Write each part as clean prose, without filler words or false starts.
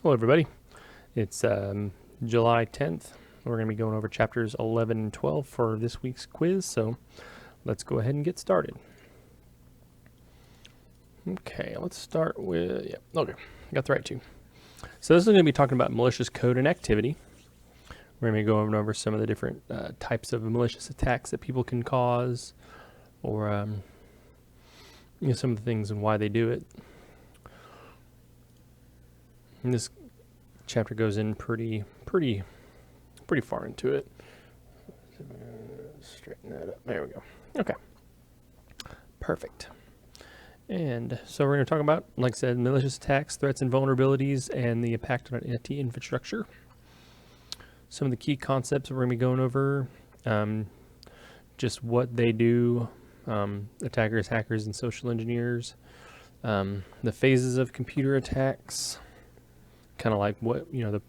Hello, everybody. It's July 10th. We're going to be going over chapters 11 and 12 for this week's quiz, so let's go ahead and get started. Okay, let's start with, okay, got the right two. So this is going to be talking about malicious code and activity. We're going to be going over some of the different types of malicious attacks that people can cause, or some of the things and why they do it. And this chapter goes in pretty far into it. Straighten that up. There we go. Okay. Perfect. And so we're going to talk about, like I said, malicious attacks, threats, and vulnerabilities, and the impact on IT infrastructure. Some of the key concepts we're going to be going over, just what they do, attackers, hackers, and social engineers, the phases of computer attacks, kind of like what, the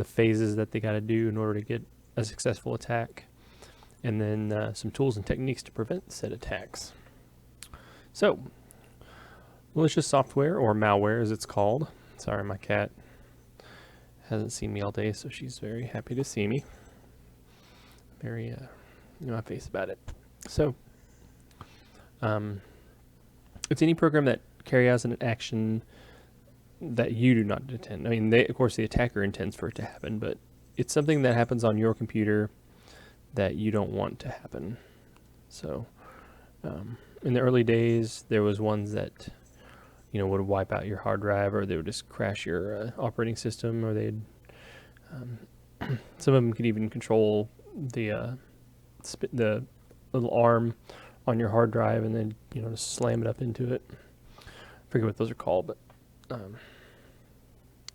phases that they got to do in order to get a successful attack, and then some tools and techniques to prevent said attacks. So, malicious software, or malware as it's called. Sorry, my cat hasn't seen me all day, so she's very happy to see me. Very in my face about it. So, it's any program that carries out an action that you do not intend. I mean, of course, the attacker intends for it to happen, but it's something that happens on your computer that you don't want to happen. So, in the early days, there was ones that, would wipe out your hard drive, or they would just crash your operating system, or they'd, some of them could even control the little arm on your hard drive, and then, just slam it up into it. I forget what those are called, but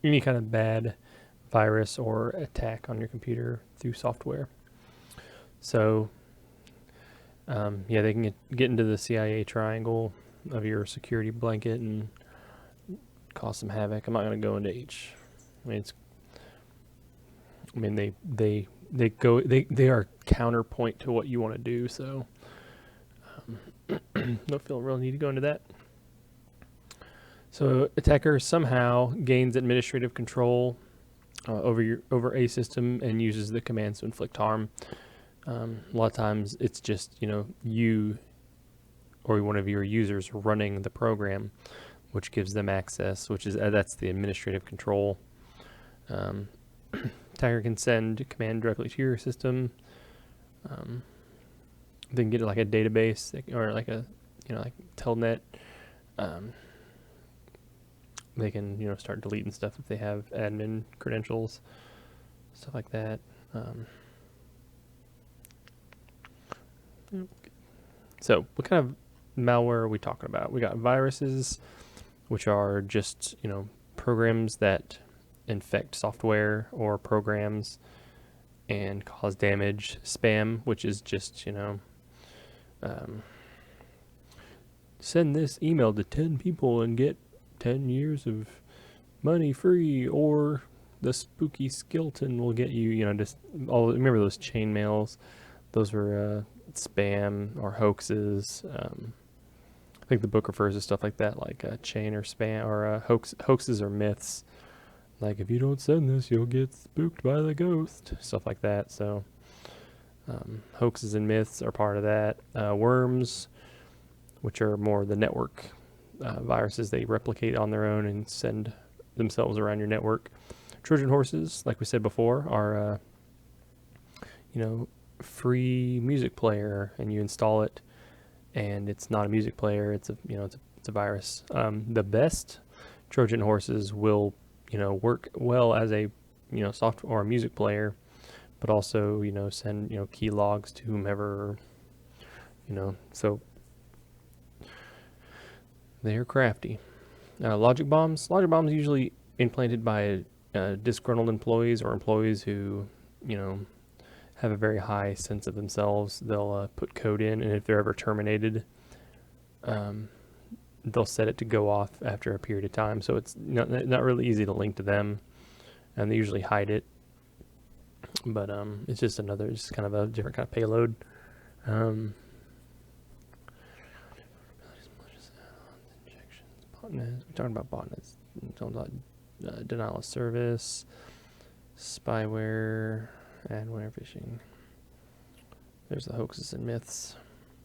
any kind of bad virus or attack on your computer through software. So, they can get into the CIA triangle of your security blanket and cause some havoc. I'm not going to go into each. They are counterpoint to what you want to do. So, don't feel real need to go into that. So, attacker somehow gains administrative control over a system and uses the commands to inflict harm. A lot of times it's just, you or one of your users running the program, which gives them access, which is that's the administrative control. Attacker can send a command directly to your system. They can get like a database or like a, like Telnet. They can, start deleting stuff if they have admin credentials, stuff like that. So what kind of malware are we talking about? We got viruses, which are just, programs that infect software or programs and cause damage. Spam, which is just, send this email to 10 people and get 10 years of money free, or the spooky skeleton will get you, just all. Remember those chain mails? Those were spam or hoaxes. I think the book refers to stuff like that, like chain or spam, or hoaxes or myths. Like, if you don't send this, you'll get spooked by the ghost. Stuff like that. So, hoaxes and myths are part of that. Worms, which are more the network viruses, they replicate on their own and send themselves around your network. Trojan horses, like we said before, are free music player, and you install it, and it's not a music player. It's a virus. The best Trojan horses will work well as a software or a music player, but also send key logs to whomever. So they're crafty. Logic bombs usually implanted by disgruntled employees or employees who have a very high sense of themselves. They'll put code in, and if they're ever terminated, they'll set it to go off after a period of time. So it's not really easy to link to them, and they usually hide it. But it's just kind of a different kind of payload. We're talking about botnets. Talking about denial of service, spyware, adware phishing. There's the hoaxes and myths.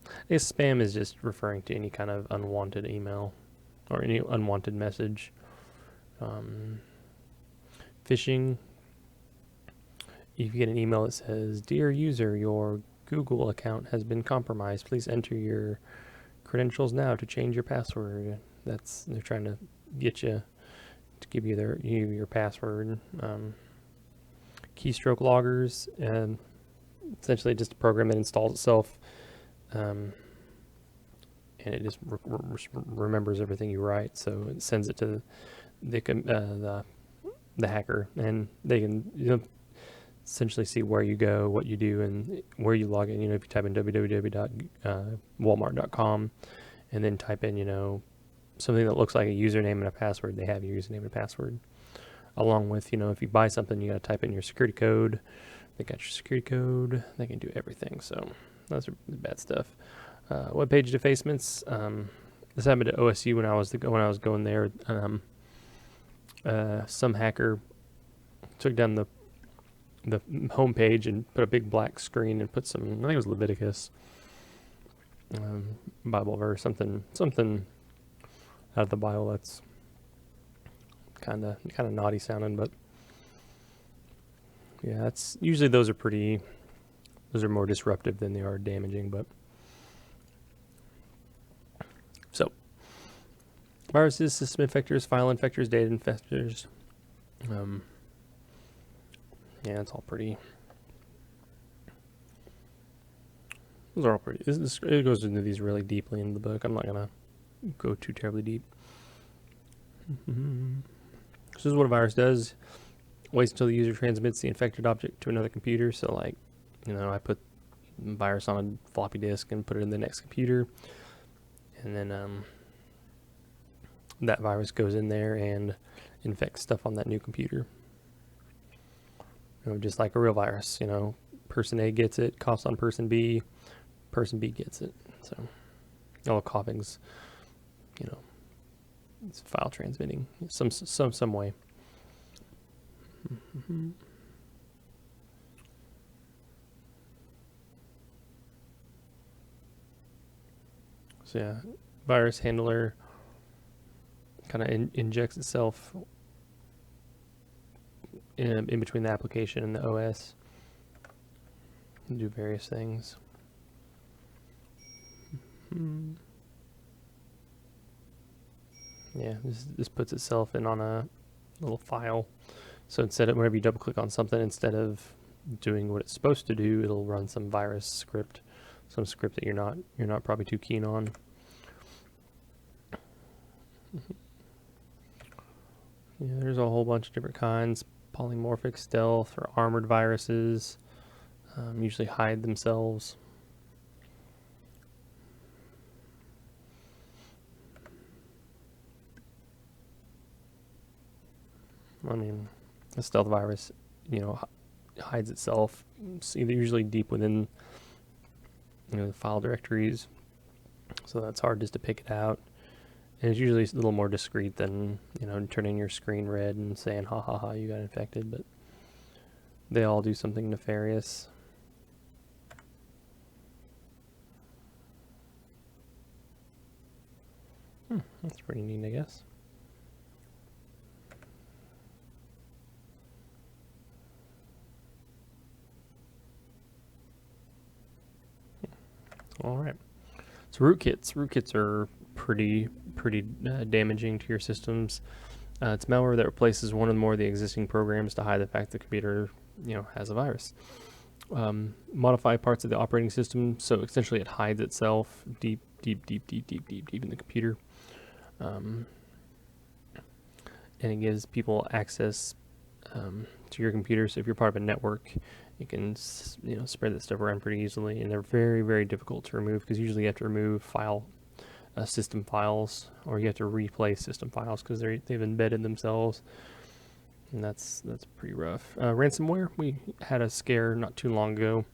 I guess spam is just referring to any kind of unwanted email or any unwanted message. Phishing. If you get an email that says, "Dear user, your Google account has been compromised. Please enter your credentials now to change your password." They're trying to get you to give you your password. Keystroke loggers, and essentially just a program that installs itself, and it just remembers everything you write. So it sends it to the hacker, and they can essentially see where you go, what you do, and where you log in. If you type in www.walmart.com and then type in something that looks like a username and a password, they have your username and password. Along with if you buy something, you got to type in your security code. They got your security code. They can do everything. So those are the bad stuff. Web page defacements. This happened at OSU when I was going there. Some hacker took down the homepage and put a big black screen and put some, I think it was Leviticus, Bible verse, something out of the Bible that's kind of naughty sounding, but yeah, that's usually those are more disruptive than they are damaging. But so viruses, system infectors, file infectors, data infectors. Yeah, it's all pretty. Those are all pretty. It goes into these really deeply in the book. I'm not gonna go too terribly deep. So this is what a virus does. Waits until the user transmits the infected object to another computer. So like, I put the virus on a floppy disk and put it in the next computer, and then that virus goes in there and infects stuff on that new computer. Just like a real virus, person A gets it, coughs on person B gets it. So all coughing's, it's file transmitting some way. So yeah, virus handler kind of injects itself in between the application and the OS and do various things. Yeah, this puts itself in on a little file. So whenever you double click on something, instead of doing what it's supposed to do, it'll run some virus script, some script that you're not probably too keen on. Yeah, there's a whole bunch of different kinds. Polymorphic, stealth, or armored viruses usually hide themselves. I mean, a stealth virus, hides itself. It's usually deep within, the file directories, so that's hard just to pick it out. And it's usually a little more discreet than, turning your screen red and saying, "Ha ha ha, you got infected." But they all do something nefarious. That's pretty neat, I guess. All right. So rootkits. Rootkits are pretty damaging to your systems. It's malware that replaces one or more of the existing programs to hide the fact the computer, has a virus. Modify parts of the operating system, so essentially it hides itself deep in the computer, and it gives people access to your computer. So if you're part of a network, you can spread that stuff around pretty easily, and they're very, very difficult to remove because usually you have to remove system files, or you have to replace system files because they've embedded themselves, and that's pretty rough. Ransomware, we had a scare not too long ago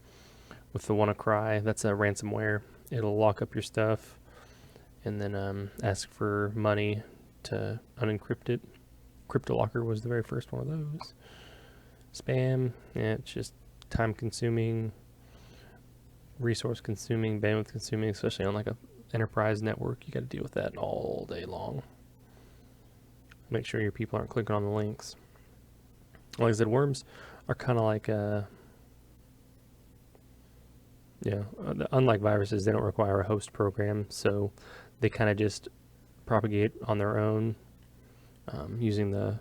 with the WannaCry. That's a ransomware. It'll lock up your stuff and then ask for money to unencrypt it. CryptoLocker was the very first one of those. Spam, yeah, it's just time consuming, resource consuming, bandwidth consuming, especially on like a enterprise network. You got to deal with that all day long. Make sure your people aren't clicking on the links. Like I said, worms are kind of like unlike viruses, they don't require a host program, so they kind of just propagate on their own using the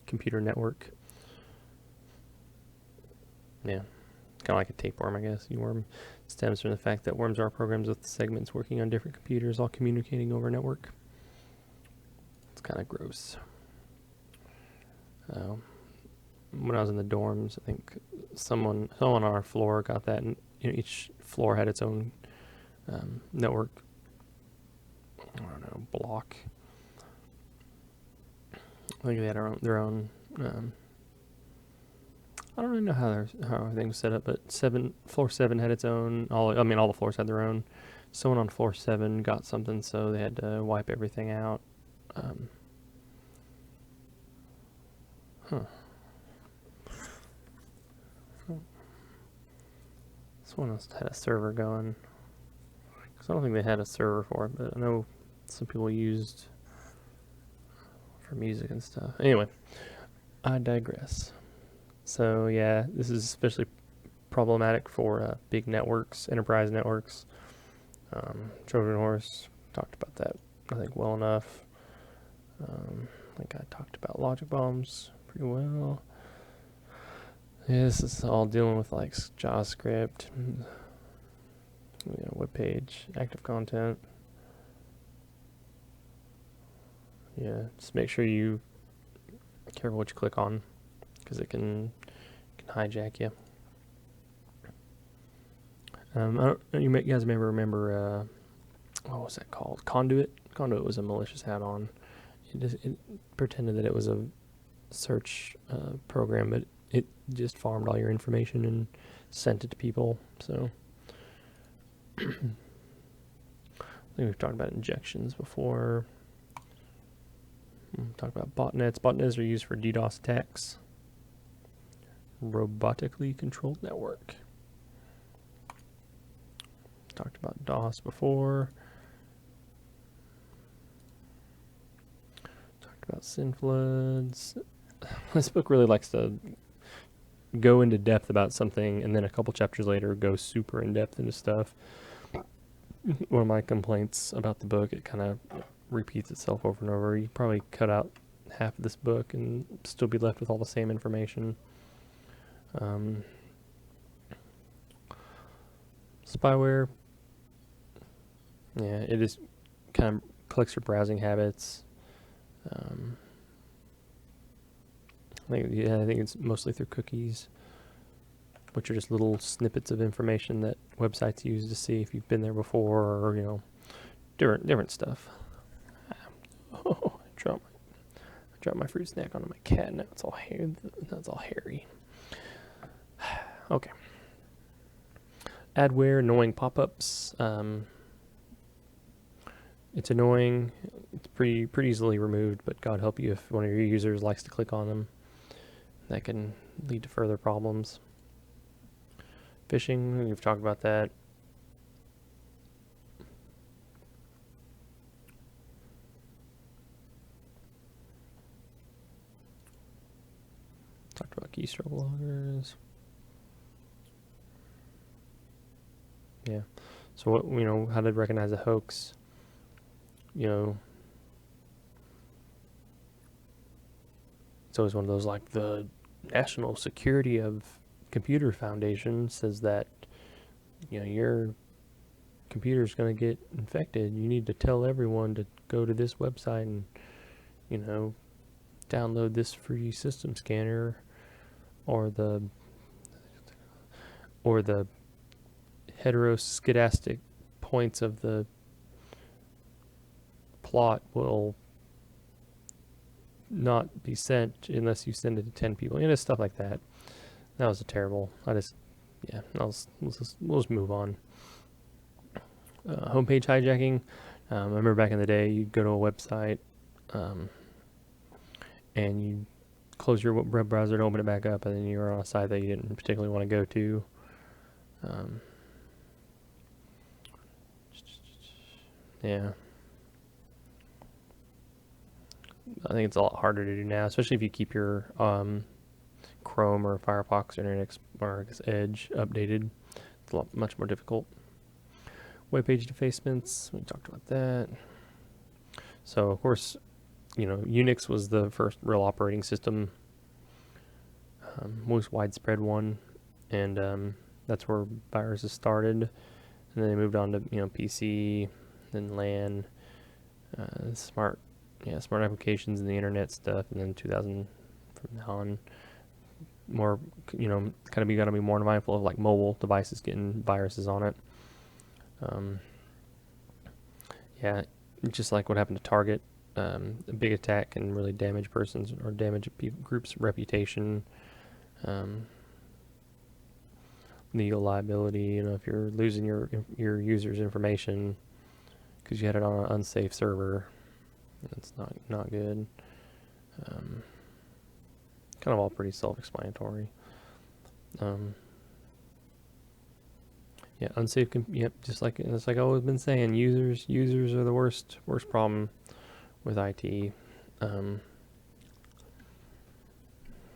computer network. Yeah, kind of like a tapeworm, I guess. Worm stems from the fact that worms are programs with segments working on different computers, all communicating over a network. It's kind of gross. When I was in the dorms, I think someone on our floor got that, and each floor had its own network. I don't know, block. I think they had their own. I don't really know how everything was set up, but floor 7 had its own. All the floors had their own. Someone on floor 7 got something, so they had to wipe everything out. Someone else had a server going. Because I don't think they had a server for it, but I know some people used for music and stuff. Anyway, I digress. So yeah, this is especially problematic for big networks, enterprise networks. Trojan Horse, talked about that, I think, well enough. I think I talked about logic bombs pretty well. Yeah, this is all dealing with like JavaScript, web page, active content. Yeah, just make sure you careful what you click on, because it can hijack you. You guys may remember, what was that called? Conduit. Conduit was a malicious add-on. It pretended that it was a search program, but it just farmed all your information and sent it to people. So I think we've talked about injections before. Talk about botnets. Botnets are used for DDoS attacks. Robotically controlled network. Talked about DOS before. Talked about SynFloods. This book really likes to go into depth about something, and then a couple chapters later go super in depth into stuff. One of my complaints about the book, it kind of repeats itself over and over. You probably cut out half of this book and still be left with all the same information. Spyware, yeah, it is kind of collects your browsing habits. I think it's mostly through cookies, which are just little snippets of information that websites use to see if you've been there before, or different stuff. Oh, I dropped my fruit snack onto my cat. Now it's all hairy. That's all hairy. Okay. Adware, annoying pop-ups. It's annoying. It's pretty easily removed, but God help you if one of your users likes to click on them. That can lead to further problems. Phishing, we've talked about that. Talked about keystroke loggers. Yeah. So what, how to recognize a hoax. It's always one of those, like, the National Security of Computer Foundation says that, your computer's going to get infected. You need to tell everyone to go to this website and, download this free system scanner, or the heteroscedastic points of the plot will not be sent unless you send it to 10 people. Stuff like that. That was terrible. We'll just move on. Homepage hijacking. I remember back in the day, you'd go to a website, and you close your web browser to open it back up, and then you're on a site that you didn't particularly want to go to. Yeah. I think it's a lot harder to do now, especially if you keep your Chrome or Firefox or Internet Explorer, Edge updated. It's much more difficult. Web page defacements, we talked about that. So, of course, Unix was the first real operating system, most widespread one, and that's where viruses started. And then they moved on to PC, then LAN, smart applications and the internet stuff, and then 2000 from now on, more you gotta be more mindful of like mobile devices getting viruses on it. Yeah, just like what happened to Target, a big attack can really damage persons or damage a group's reputation. Legal liability, if you're losing your user's information because you had it on an unsafe server, it's not good. Kind of all pretty self-explanatory. Yeah, unsafe. Yep, just like I've always been saying, users are the worst problem with IT.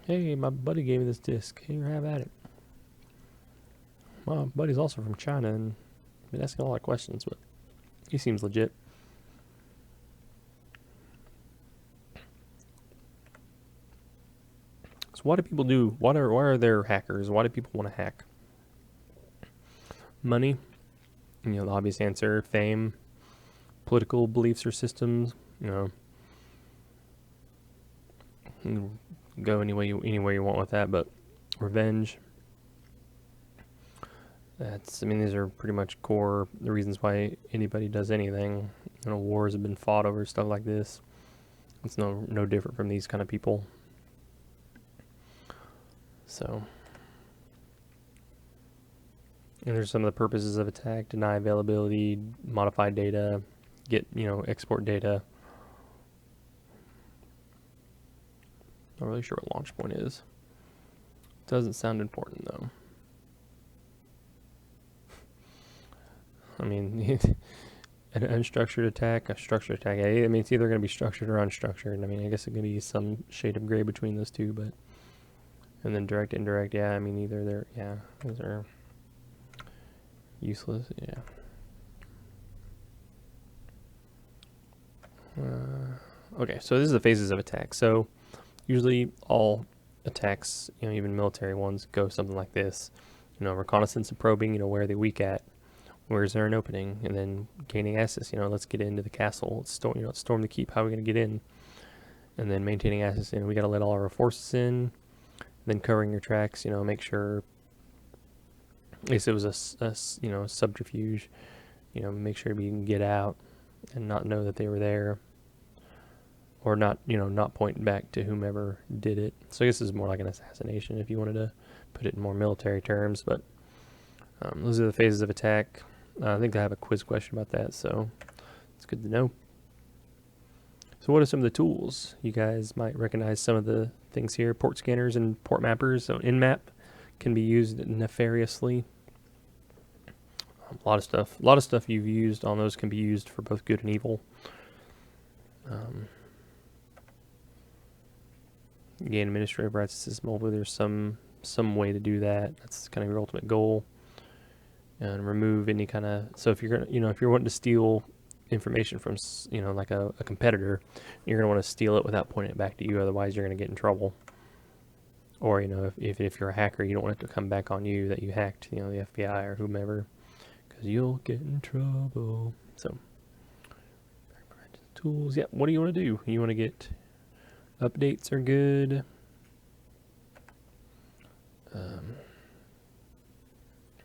Hey, my buddy gave me this disc. Here, have at it. My buddy's also from China and been asking a lot of questions, but he seems legit. So what do people do? Why are there hackers? Why do people want to hack? Money, the obvious answer. Fame, political beliefs or systems. Go anywhere you want with that, but revenge. These are pretty much core the reasons why anybody does anything. Wars have been fought over stuff like this. It's no different from these kind of people. So, and there's some of the purposes of attack: deny availability, modify data, get export data. Not really sure what launch point is. Doesn't sound important though. An unstructured attack, a structured attack. It's either going to be structured or unstructured. I guess it could be some shade of gray between those two, but. And then direct, indirect, either those are useless, okay, so this is the phases of attack. So usually all attacks, even military ones, go something like this. Reconnaissance and probing, where are they weak at? Where is there an opening? And then gaining access, let's get into the castle. Let's storm the keep. How are we going to get in? And then maintaining access, we got to let all our forces in. Then covering your tracks, make sure, at least it was a subterfuge, make sure you can get out and not know that they were there, or not pointing back to whomever did it. So I guess this is more like an assassination if you wanted to put it in more military terms, but those are the phases of attack. I think I have a quiz question about that, so it's good to know. So what are some of the tools? You guys might recognize some of the things here. Port scanners and port mappers. So Nmap can be used nefariously. A lot of stuff you've used on those can be used for both good and evil. Gain administrative rights to system. Hopefully there's some way to do that. That's kind of your ultimate goal. And remove any kind of, so if you're gonna, if you're wanting to steal information from, like a competitor, you're going to want to steal it without pointing it back to you, otherwise you're going to get in trouble. Or, if you're a hacker, you don't want it to come back on you that you hacked, the FBI or whomever, because you'll get in trouble. So, tools, yeah, what do you want to do? You want to get, updates are good.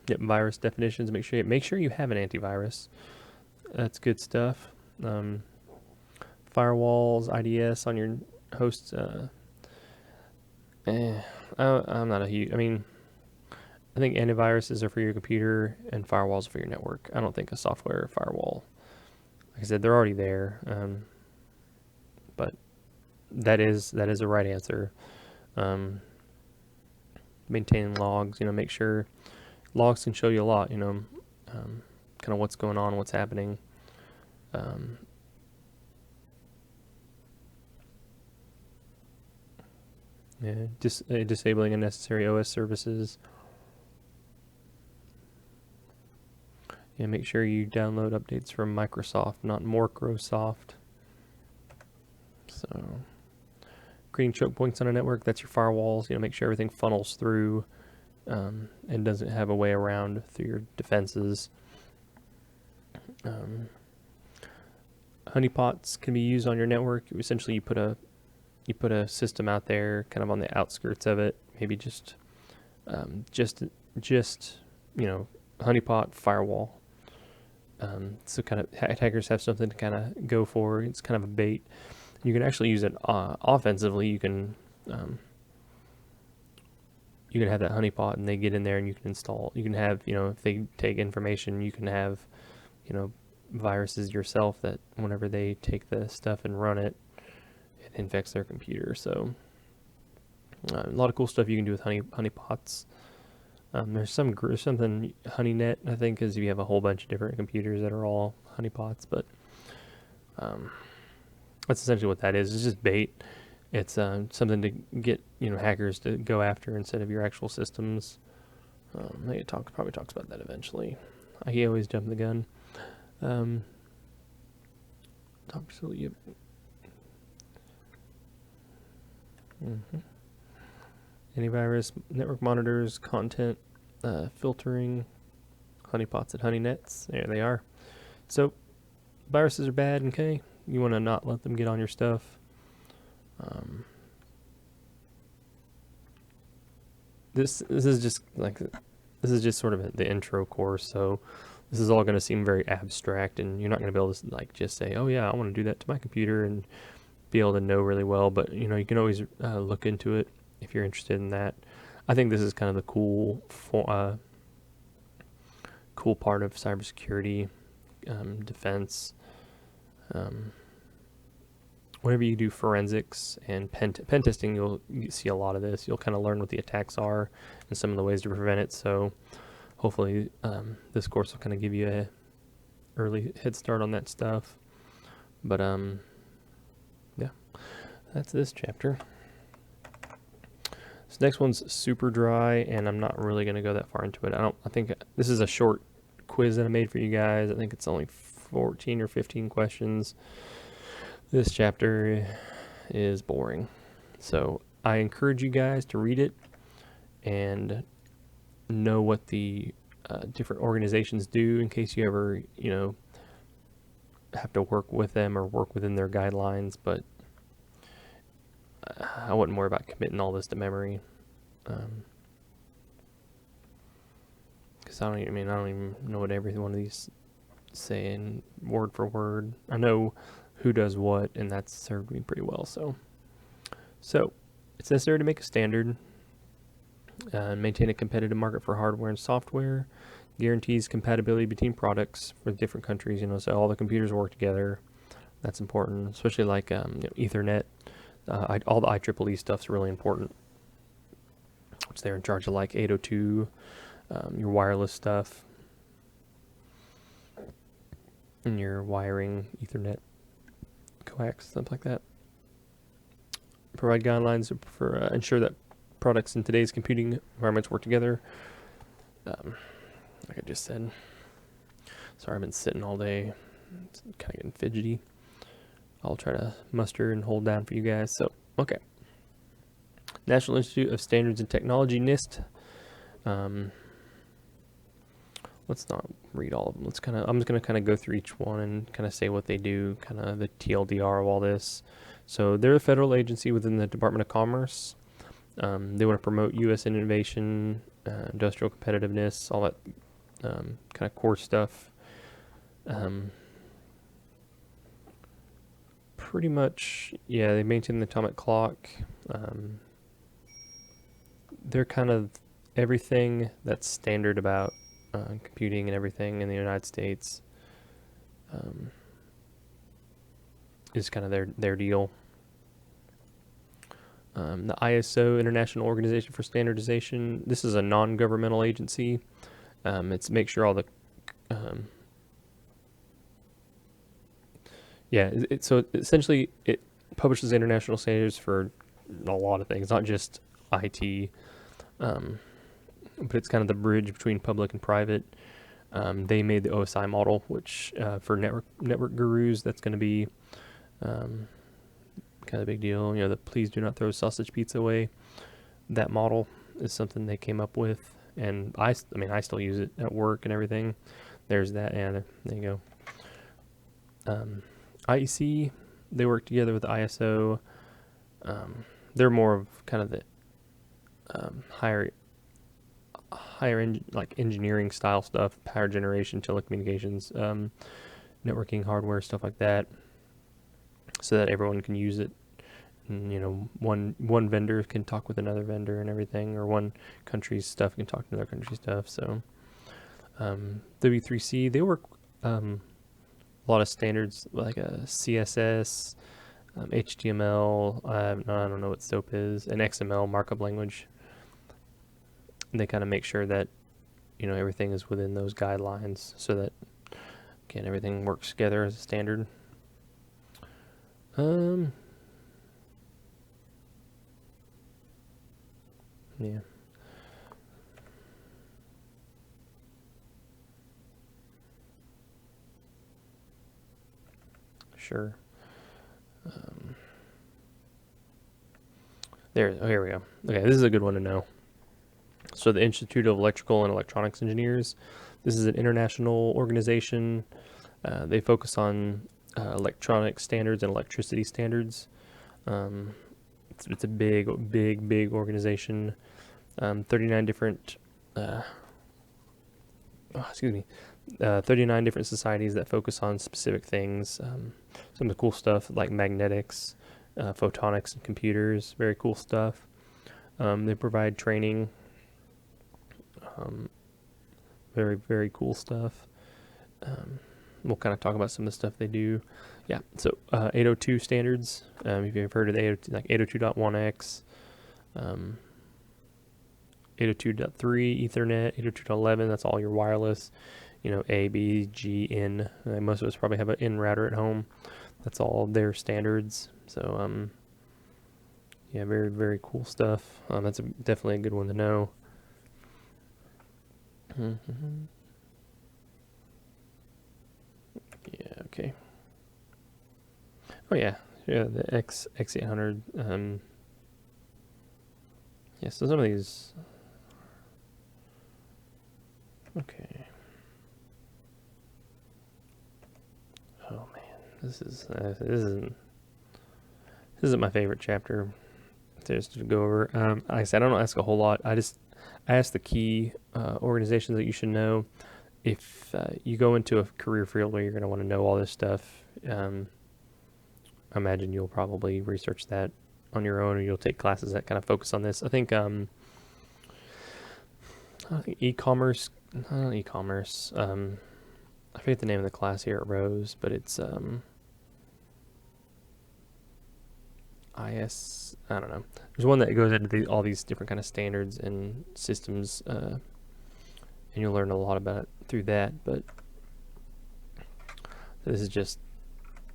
Yep, virus definitions, make sure you have an antivirus. That's good stuff. Firewalls, IDS on your hosts. I'm not a huge. I think antiviruses are for your computer and firewalls for your network. I don't think a software firewall. Like I said, they're already there. But that is a right answer. Maintaining logs, make sure logs can show you a lot, kind of what's going on, what's happening. Yeah, disabling unnecessary OS services. Yeah, make sure you download updates from Microsoft, not Microsoft. So, creating choke points on a network, that's your firewalls. Make sure everything funnels through and doesn't have a way around through your defenses. Honeypots can be used on your network. Essentially, you put a system out there, kind of on the outskirts of it. Maybe just honeypot firewall. So kind of attackers have something to kind of go for. It's kind of a bait. You can actually use it offensively. You can have that honeypot, and they get in there, and you can install. You can have, if they take information, you can have, viruses yourself that whenever they take the stuff and run it, it infects their computer. So a lot of cool stuff you can do with honeypots. There's something HoneyNet, I think, is you have a whole bunch of different computers that are all honeypots, but that's essentially what that is. It's just bait. It's something to get hackers to go after instead of your actual systems. He probably talks about that eventually. He always jumped the gun. Yep. Antivirus, network monitors, content filtering, honeypots and honeynets. There they are. So viruses are bad. Okay, you want to not let them get on your stuff. This is just sort of the intro course. So this is all going to seem very abstract, and you're not going to be able to just say, "Oh yeah, I want to do that to my computer," and be able to know really well. But you can always look into it if you're interested in that. I think this is kind of the cool part of cybersecurity, defense. Whenever you do forensics and pen testing, you see a lot of this. You'll kind of learn what the attacks are and some of the ways to prevent it. So hopefully this course will kind of give you a early head start on that stuff. But yeah, that's this chapter. This next one's super dry, and I'm not really going to go that far into it. I think this is a short quiz that I made for you guys. I think it's only 14 or 15 questions. This chapter is boring. So I encourage you guys to read it and know what the different organizations do in case you ever, have to work with them or work within their guidelines. But I wouldn't worry about committing all this to memory. Because I don't even know what every one of these saying word for word. I know who does what, and that's served me pretty well. So it's necessary to make a standard and maintain a competitive market for hardware and software. Guarantees compatibility between products for different countries. So all the computers work together. That's important, especially like Ethernet. All the IEEE stuff's really important, which they're in charge of, like 802, your wireless stuff, and your wiring, Ethernet, coax, stuff like that. Provide guidelines for ensure that products in today's computing environments work together. Like I just said. Sorry, I've been sitting all day. It's kind of getting fidgety. I'll try to muster and hold down for you guys. So, okay. National Institute of Standards and Technology, NIST. Let's not read all of them. I'm just gonna go through each one and kind of say what they do, kind of the TLDR of all this. So they're a federal agency within the Department of Commerce. They want to promote U.S. innovation, industrial competitiveness, all that kind of core stuff. Pretty much, yeah, they maintain the atomic clock. They're kind of everything that's standard about computing and everything in the United States is kind of their deal. The ISO, International Organization for Standardization. This is a non-governmental agency. It's make sure all the so essentially it publishes international standards for a lot of things, not just IT, but it's kind of the bridge between public and private. They made the OSI model, which for network gurus, that's going to be kind of a big deal. You know, the please do not throw sausage pizza away. That model is something they came up with, and I still use it at work and everything. There's that, and there you go. IEC, they work together with ISO. They're more of kind of the higher like engineering style stuff, power generation, telecommunications, networking, hardware, stuff like that, so that everyone can use it. And, you know, one vendor can talk with another vendor and everything, or one country's stuff can talk to another country's stuff. So W3C, they work a lot of standards like CSS, HTML, I don't know what SOAP is, and XML markup language. And they kind of make sure that, you know, everything is within those guidelines, so that, again, everything works together as a standard. Yeah. Sure. Here we go. Okay, this is a good one to know. So the Institute of Electrical and Electronics Engineers, this is an international organization. They focus on electronic standards and electricity standards. It's a big organization. 39 different 39 different societies that focus on specific things. Some of the cool stuff like magnetics, photonics, and computers. Very cool stuff. They provide training. Very cool stuff. We'll kind of talk about some of the stuff they do. Yeah, so 802 standards. If you've heard of the 802, like 802.1x, 802.3 Ethernet, 802.11. That's all your wireless. You know, A, B, G, N. Most of us probably have an N router at home. That's all their standards. So yeah, very cool stuff. That's definitely a good one to know. Yeah, okay. Oh yeah, the X800. Yeah, so some of these. Okay. Oh man, this isn't my favorite chapter to go over. Like I said, I don't ask a whole lot. I ask the key organizations that you should know. If you go into a career field where you're going to want to know all this stuff, I imagine you'll probably research that on your own, or you'll take classes that kind of focus on this. I think e-commerce. E-commerce. I forget the name of the class here at Rose, but it's I don't know. There's one that goes into all these different kind of standards and systems, and you'll learn a lot about it through that. But this is just,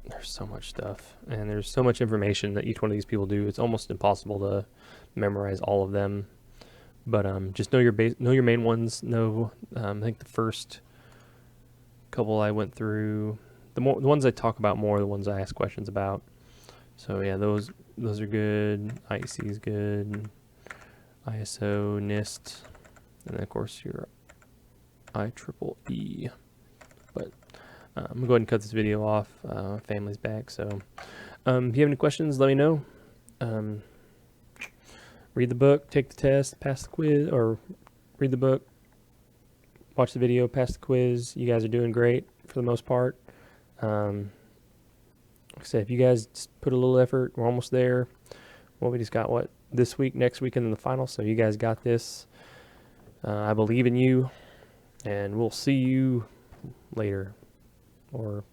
there's so much stuff, and there's so much information that each one of these people do. It's almost impossible to memorize all of them. But just know your main ones. I think the first couple I went through, the ones I talk about more, the ones I ask questions about. So yeah, those are good. IEC is good. ISO, NIST, and then of course your IEEE. But I'm gonna go ahead and cut this video off. Family's back, so if you have any questions, let me know. Read the book, take the test, pass the quiz, or read the book, watch the video, pass the quiz. You guys are doing great for the most part. Like I said, if you guys just put a little effort, we're almost there. Well, we just got this week, next week, and then the final. So you guys got this. I believe in you, and we'll see you later, or